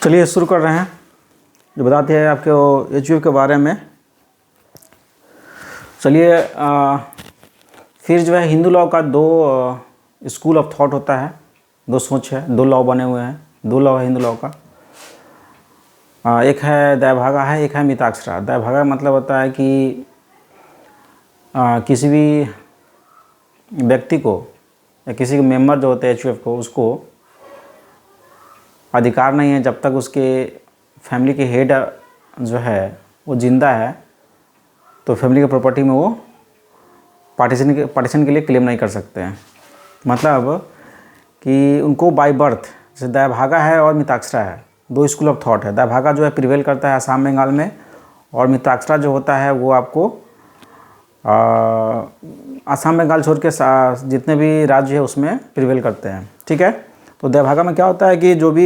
चलिए शुरू कर रहे हैं। जो बताते हैं आपके एचयूएफ के बारे में। चलिए फिर जो है हिंदू लॉ का दो स्कूल ऑफ थॉट होता है, दो सोच है, दो लॉ बने हुए हैं, दो लॉ है हिंदू लॉ का। एक है दैवभागा है, एक है मिताक्षरा। दैवभागा मतलब होता है कि किसी भी व्यक्ति को या किसी के मेंबर जो होते हैं एचयूएफ को, उसको अधिकार नहीं है जब तक उसके फैमिली के हेड जो है वो जिंदा है, तो फैमिली के प्रॉपर्टी में वो पार्टीशन के लिए क्लेम नहीं कर सकते हैं। मतलब कि उनको बाय बर्थ, जैसे दैवभागा है और मिताक्षरा है, दो स्कूल ऑफ थॉट है। दैवभागा जो है प्रिवेल करता है असम बंगाल में, और मिताक्षरा जो होता है वो आपको असम बंगाल छोड़ के जितने भी राज्य है उसमें प्रिवेल करते हैं। ठीक है। तो दैवभागा में क्या होता है कि जो भी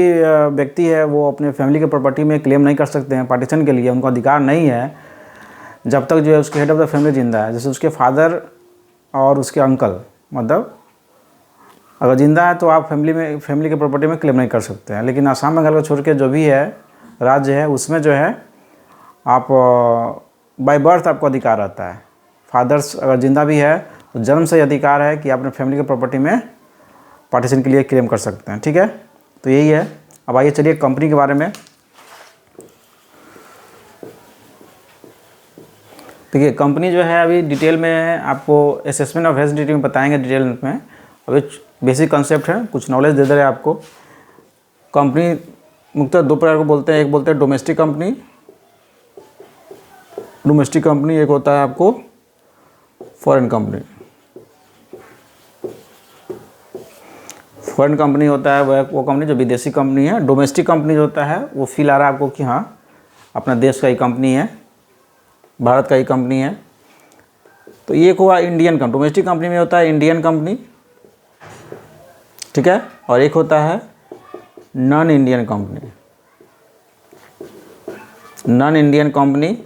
व्यक्ति है वो अपने फैमिली के प्रॉपर्टी में क्लेम नहीं कर सकते हैं पार्टीशन के लिए, उनको अधिकार नहीं है जब तक जो है उसके हेड ऑफ द फैमिली जिंदा है। जैसे उसके फादर और उसके अंकल, मतलब अगर जिंदा है तो आप फैमिली के प्रॉपर्टी में क्लेम नहीं कर सकते हैं। लेकिन असम बंगाल को छोड़ के जो भी है राज्य है उसमें जो है आप बाय बर्थ आपको अधिकार रहता है। फादर्स अगर जिंदा भी है तो जन्म से अधिकार है कि आप अपने फैमिली के प्रॉपर्टी में पार्टीशन के लिए क्लेम कर सकते हैं। ठीक है। तो यही है। अब आइए चलिए कंपनी के बारे में। देखिए कंपनी जो है अभी डिटेल में आपको असेसमेंट ऑफ हेजिटेटिव में बताएंगे डिटेल में। अभी बेसिक कंसेप्ट है, कुछ नॉलेज दे दे रहे हैं आपको। कंपनी मुख्यतः दो प्रकार को बोलते हैं। एक बोलते हैं डोमेस्टिक कंपनी, एक होता है आपको फॉरेन कंपनी। फॉरेन कंपनी होता है वो कंपनी जो विदेशी कंपनी है। डोमेस्टिक कंपनी जो होता है वो फील आ रहा है आपको कि हाँ अपना देश का ही कंपनी है, भारत का ही कंपनी है। तो ये हुआ इंडियन कंपनी। डोमेस्टिक कंपनी में होता है इंडियन कंपनी, ठीक है। और एक होता है non Indian company. Non Indian company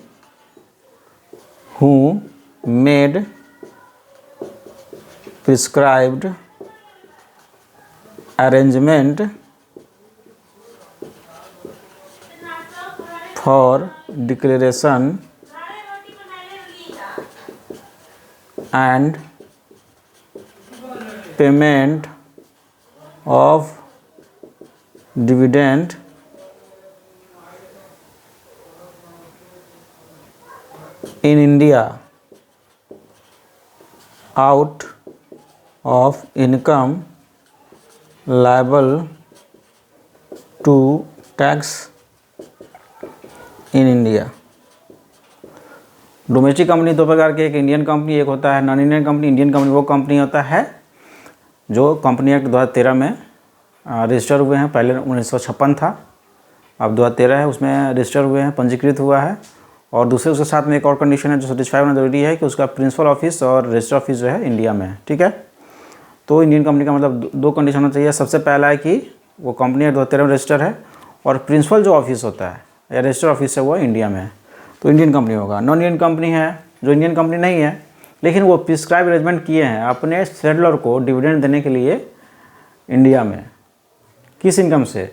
who made prescribed arrangement for declaration and payment of dividend in India out of income liable to tax in India। Domestic company दो प्रकार के, एक इंडियन कंपनी, एक होता है non Indian company. Indian company वो company होता है जो कंपनी एक्ट 2013 में रजिस्टर हुए हैं। पहले 1956 था, अब 2013 है, उसमें रजिस्टर हुए हैं, पंजीकृत हुआ है। और दूसरे उसके साथ में एक और कंडीशन है जो सेटिस्फाई होना जरूरी है कि उसका प्रिंसिपल ऑफिस और रजिस्टर ऑफिस जो है इंडिया में है। ठीक है। तो इंडियन कंपनी का मतलब दो कंडीशन होना चाहिए। सबसे पहला है कि वो कंपनी 2013 में रजिस्टर है और प्रिंसिपल जो ऑफिस होता है या रजिस्टर ऑफिस है वो इंडिया में है, तो इंडियन कंपनी होगा। नॉन इंडियन कंपनी है जो इंडियन कंपनी नहीं है लेकिन वो प्रिस्क्राइब अरेंजमेंट किए हैं अपने सेटलर को डिविडेंड देने के लिए इंडिया में। किस इनकम से?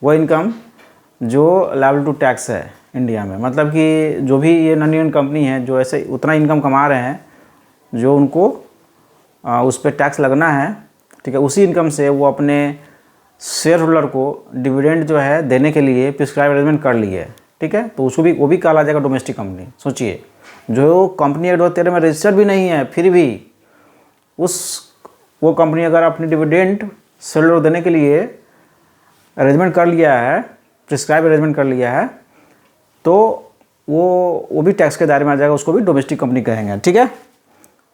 वो इनकम जो लायबल टू टैक्स है इंडिया में। मतलब कि जो भी ये नॉन इंडियन कंपनी है जो ऐसे उतना इनकम कमा रहे हैं जो उनको उस पर टैक्स लगना है, ठीक है, उसी इनकम से वो अपने शेयर होल्डर को डिविडेंड जो है देने के लिए प्रिस्क्राइब अरेंजमेंट कर लिए है। ठीक है। तो उसको भी वो भी कहा जाएगा डोमेस्टिक कंपनी। सोचिए जो कंपनी एक्ट 2013 में रजिस्टर्ड भी नहीं है फिर भी वो कंपनी अगर अपनी डिविडेंड शेयर होल्डर देने के लिए अरेंजमेंट कर लिया है, प्रिस्क्राइब अरेंजमेंट कर लिया है, तो वो भी टैक्स के दायरे में आ जाएगा, उसको भी डोमेस्टिक कंपनी कहेंगे। ठीक है।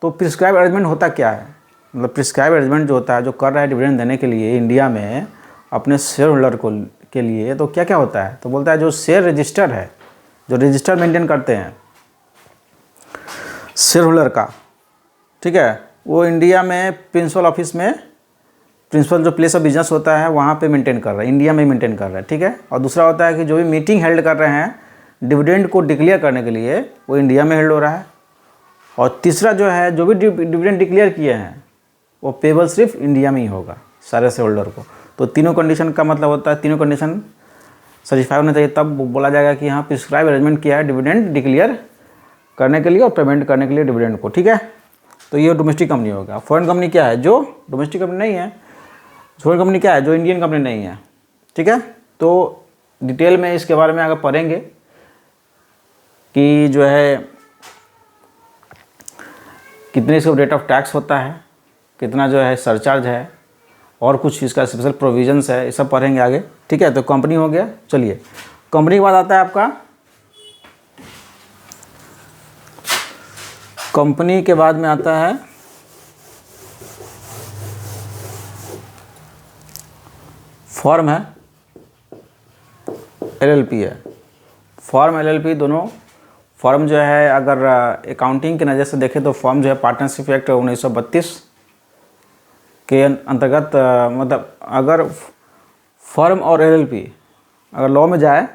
तो प्रिस्क्राइब अरेंजमेंट होता क्या है? मतलब प्रिस्क्राइब अरेंजमेंट जो होता है, जो कर रहा है डिविडेंड देने के लिए इंडिया में अपने शेयर होल्डर को के लिए, तो क्या क्या होता है? तो बोलता है जो शेयर रजिस्टर है, जो रजिस्टर मेंटेन करते हैं शेयर होल्डर का, ठीक है, वो इंडिया में प्रिंसिपल ऑफिस में, प्रिंसिपल जो प्लेस ऑफ बिजनेस होता है वहाँ पे मेंटेन कर रहा है, इंडिया में मेंटेन कर रहा है। ठीक है। और दूसरा होता है कि जो भी मीटिंग हेल्ड कर रहे हैं डिविडेंड को डिक्लेयर करने के लिए वो इंडिया में हेल्ड हो रहा है। और तीसरा जो है जो भी डिविडेंड डिक्लेयर किए हैं वो पेबल सिर्फ इंडिया में ही होगा सारे शेयर होल्डर को। तो तीनों कंडीशन का मतलब होता है, तीनों कंडीशन सर्टिफाई होना चाहिए, तब बोला जाएगा कि हाँ प्रिस्क्राइब अरेंजमेंट किया है डिविडेंड डिक्लेयर करने के लिए और पेमेंट करने के लिए डिविडेंड को। ठीक है, तो ये डोमेस्टिक कंपनी हो गया। फॉरेन कंपनी क्या है? जो डोमेस्टिक कंपनी नहीं है। फॉरेन कंपनी क्या है? जो इंडियन कंपनी नहीं है। ठीक है, तो डिटेल में इसके बारे में अगर पढ़ेंगे कि जो है कितने इसका रेट ऑफ टैक्स होता है, कितना जो है सरचार्ज है, और कुछ इसका स्पेशल प्रोविजंस है, ये सब पढ़ेंगे आगे। ठीक है, तो कंपनी हो गया। चलिए, कंपनी के बाद आता है आपका, कंपनी के बाद में आता है फॉर्म है, एलएलपी है। फॉर्म एलएलपी दोनों, फॉर्म जो है अगर अकाउंटिंग के नज़र से देखें तो फॉर्म जो है पार्टनरशिप एक्ट 1932 के अंतर्गत, मतलब अगर फॉर्म और एलएलपी अगर लॉ में जाए,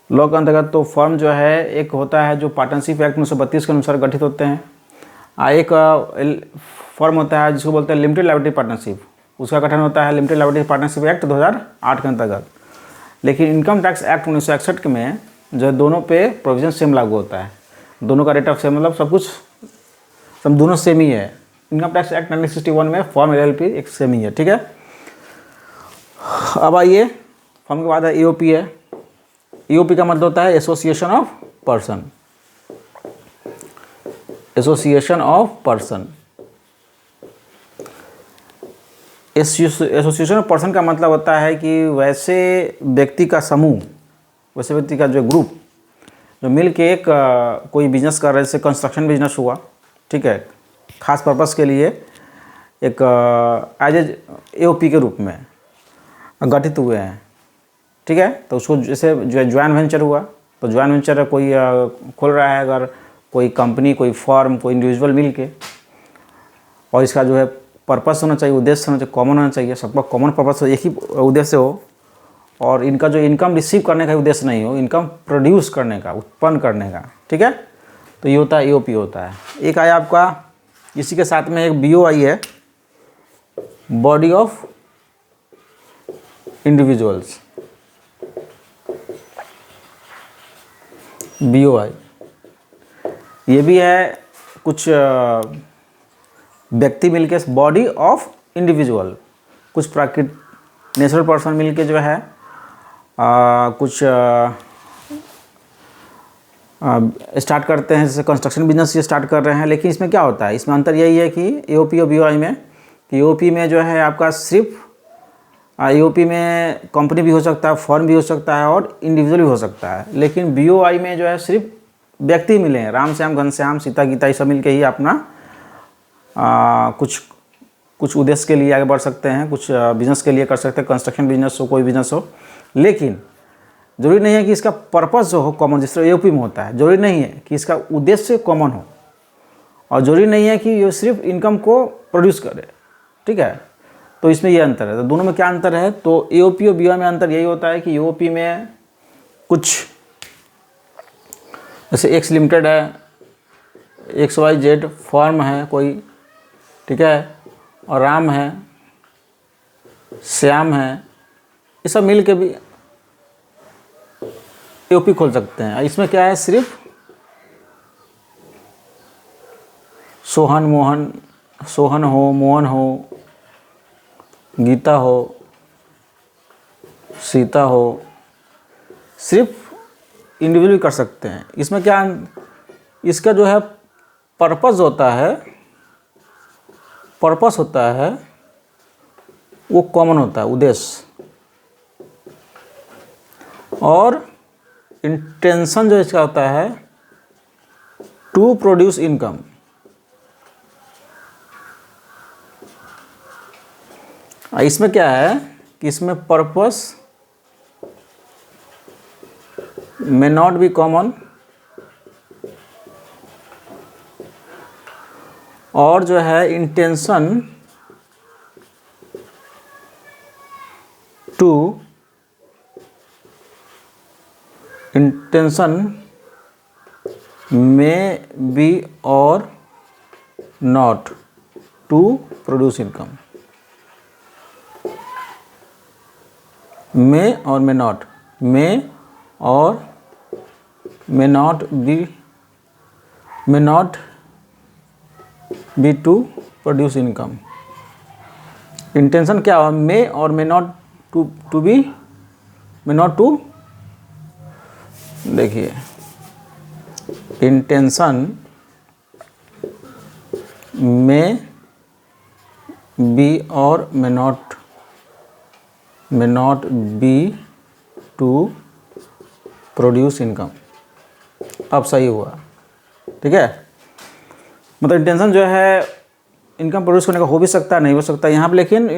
लॉ के अंतर्गत, तो फॉर्म जो है एक होता है जो पार्टनरशिप एक्ट 1932 के अनुसार गठित होते हैं। एक फॉर्म होता है जिसको बोलते हैं लिमिटेड लायबिलिटी पार्टनरशिप, उसका गठन होता है लिमिटेड लायबिलिटी पार्टनरशिप एक्ट 2008 के अंतर्गत। लेकिन इनकम टैक्स एक्ट 1961 में जो दोनों पे प्रोविजन सेम लागू होता है, दोनों का रेट ऑफ सेम, मतलब सब कुछ सब दोनों सेम ही है। इनकम टैक्स एक्ट 1961 में फॉर्म एलएलपी एक सेम ही है। ठीक है, अब आइए, फॉर्म के बाद है ईओपी है। ईओपी का मतलब होता है association of person, association of person. Association of person का मतलब होता है कि वैसे व्यक्ति का समूह, वैसे व्यक्ति का जो ग्रुप जो मिल के एक कोई बिजनेस कर रहे हैं, जैसे कंस्ट्रक्शन बिजनेस हुआ, ठीक है, खास पर्पस के लिए एक एज एओपी के रूप में गठित हुए हैं। ठीक है, तो उसको जैसे जो ज्वाइंट वेंचर हुआ, तो ज्वाइंट वेंचर कोई खोल रहा है, अगर कोई कंपनी, कोई फर्म, कोई इंडिविजुअल मिल के, और इसका जो है पर्पस होना चाहिए, उद्देश्य होना चाहिए, कॉमन होना चाहिए, सबका कॉमन पर्पस हो, एक ही उद्देश्य हो, और इनका जो इनकम रिसीव करने का उद्देश्य नहीं हो, इनकम प्रोड्यूस करने का, उत्पन्न करने का। ठीक है, तो ये होता है ईओपी होता है। एक आया आपका, इसी के साथ में एक बीओआई है, बॉडी ऑफ इंडिविजुअल्स, बीओआई। ये भी है कुछ व्यक्ति मिलके, बॉडी ऑफ इंडिविजुअल, कुछ प्राकृतिक नेचुरल पर्सन मिलके जो है कुछ स्टार्ट करते हैं, जैसे कंस्ट्रक्शन बिजनेस ये स्टार्ट कर रहे हैं। लेकिन इसमें क्या होता है, इसमें अंतर यही है कि ईओपी और बीओआई में, कि ईओपी में जो है आपका सिर्फ ईओपी में कंपनी भी हो सकता है, फर्म भी हो सकता है, और इंडिविजुअल भी हो सकता है। लेकिन बीओआई में जो है सिर्फ व्यक्ति मिले हैं, राम श्याम, घनश्याम, सीता गीता, ये सब मिल के ही अपना कुछ उद्देश्य के लिए आगे बढ़ सकते हैं, कुछ बिजनेस के लिए कर सकते हैं, कंस्ट्रक्शन बिजनेस हो, कोई बिजनेस हो। लेकिन जरूरी नहीं है कि इसका पर्पस जो हो कॉमन, जिस तरह ईओपी में होता है, जरूरी नहीं है कि इसका उद्देश्य कॉमन हो, और जरूरी नहीं है कि ये सिर्फ इनकम को प्रोड्यूस करे। ठीक है, तो इसमें ये अंतर है। तो दोनों में क्या अंतर है, तो ईओपी और बीओआई में अंतर यही होता है कि ईओपी में कुछ, जैसे एक्स लिमिटेड है, XYZ फॉर्म है कोई, ठीक है, और राम है, श्याम है, ये सब मिल के भी ईओपी खोल सकते हैं। इसमें क्या है, सिर्फ सोहन हो, मोहन हो, गीता हो, सीता हो, सिर्फ इंडिविजुअल कर सकते हैं। इसमें क्या, इसका जो है पर्पस होता है वो कॉमन होता है, उद्देश्य, और इंटेंशन जो इसका होता है टू प्रोड्यूस इनकम। इसमें क्या है कि इसमें purpose may not be common, और जो है intention may be or not to produce income, may or may not, may or may not be to produce income. Intention क्या हुआ, may or may not to be, may not to, देखिए intention may be or may not be to produce income. अब सही हुआ, ठीक है। मतलब intention जो है इनकम प्रोड्यूस करने का हो भी सकता है, नहीं हो सकता यहाँ पर, लेकिन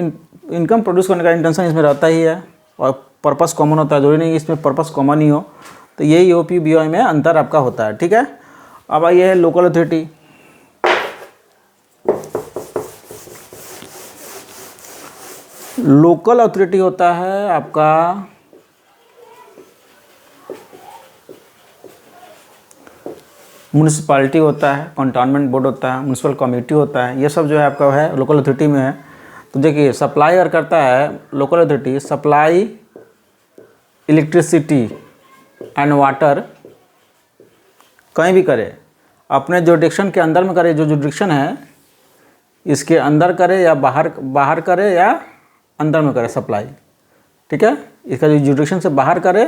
इनकम प्रोड्यूस करने का इंटेंशन इसमें रहता ही है और पर्पस कॉमन होता है, जरूरी नहीं इसमें पर्पस कॉमन ही हो। तो यही ओपी बीओआई में अंतर आपका होता है, ठीक है। अब आइए लोकल अथॉरिटी। लोकल अथॉरिटी होता है आपका म्यूनिसिपैलिटी होता है, कंटोनमेंट बोर्ड होता है, म्यूनिसिपल कमेटी होता है, ये सब जो है आपका है लोकल अथॉरिटी में है। तो देखिए सप्लाई अगर करता है local authority, supply electricity and water कहीं भी करे, अपने जुरिडिक्शन के अंदर में करे, जो जुरिडिक्शन है इसके अंदर करे या बाहर करे या अंदर में करे सप्लाई, ठीक है। इसका जो जुरिडिक्शन से बाहर करे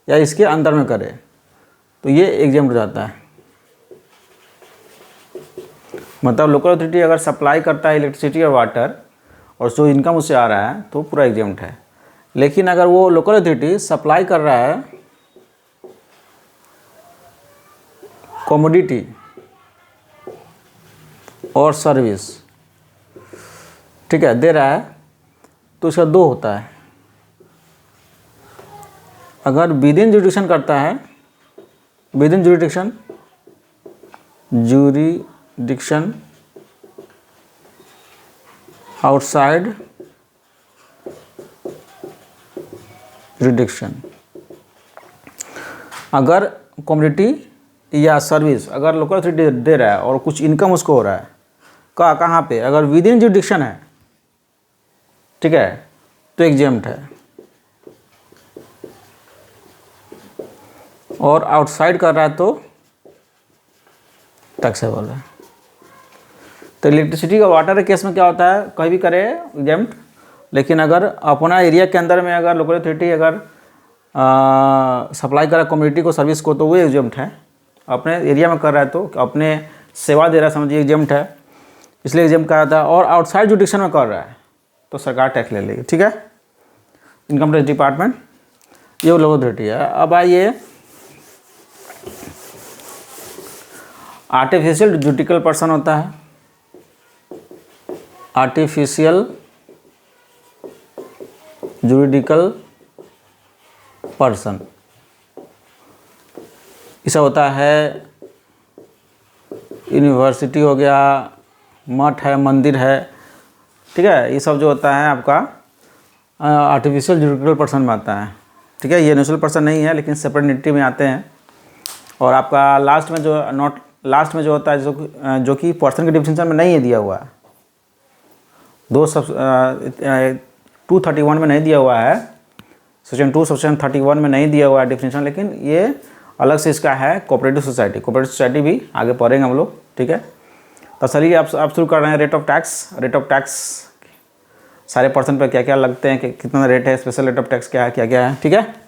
या इसके अंदर में करे तो ये एग्जेम्प्ट हो जाता है। मतलब लोकल अथॉरिटी अगर सप्लाई करता है इलेक्ट्रिसिटी और वाटर और जो इनकम उससे आ रहा है तो पूरा एग्जेम्प्ट है। लेकिन अगर वो लोकल अथॉरिटी सप्लाई कर रहा है कमोडिटी और सर्विस, ठीक है, दे रहा है, तो इसका दो होता है। अगर विद इन जुरिडिक्शन करता है, with in jurisdiction outside jurisdiction, अगर कमोडिटी या सर्विस अगर लोकल अथॉरिटी दे रहा है और कुछ इनकम उसको हो रहा है कहाँ पे, अगर विद इन जुरिडिक्शन है, ठीक है, तो एग्जेम्प्ट है, और आउटसाइड कर रहा है तो टैक्सेबल है। तो इलेक्ट्रिसिटी का वाटर के केस में क्या होता है, कहीं भी करे एग्जेम्प्ट, लेकिन अगर अपना एरिया के अंदर में अगर लोकल अथॉरिटी अगर सप्लाई कर रहा है कम्युनिटी को सर्विस को तो वो एग्जेम्प्ट है। अपने एरिया में कर रहा है तो अपने सेवा दे रहा है, समझिए एग्जेम्प्ट है, इसलिए एग्जेम्प्ट कहा जाता है। और आउटसाइड जुरिडिक्शन में कर रहा है तो सरकार टैक्स ले लेगी, ठीक है। इनकम टैक्स डिपार्टमेंट ये लोकल अथॉरिटी है। अब आइए आर्टिफिशियल जुडिकल पर्सन होता है, आर्टिफिशियल जुरिडिकल पर्सन, इसका होता है यूनिवर्सिटी हो गया, मठ है, मंदिर है, ठीक है, ये सब जो होता है आपका आर्टिफिशियल जुरिडिकल पर्सन में आता है, ठीक है। ये नेचुरल पर्सन नहीं है लेकिन सेपरेट एंटिटी में आते हैं। और आपका लास्ट में जो होता है जो कि पर्सन के डिफिनेशन में नहीं है दिया हुआ है, 231 में नहीं दिया हुआ है, सेक्शन 2 सेक्शन 31 में नहीं दिया हुआ है डिफिनेशन, लेकिन ये अलग से इसका है कोऑपरेटिव सोसाइटी। कोऑपरेटिव सोसाइटी भी आगे पढ़ेंगे हम लोग, ठीक है। तो चलिए आप शुरू कर रहे हैं। रेट ऑफ टैक्स सारे पर्सन पर क्या क्या लगते हैं, कि कितना रेट है, स्पेशल रेट ऑफ टैक्स क्या है, ठीक है।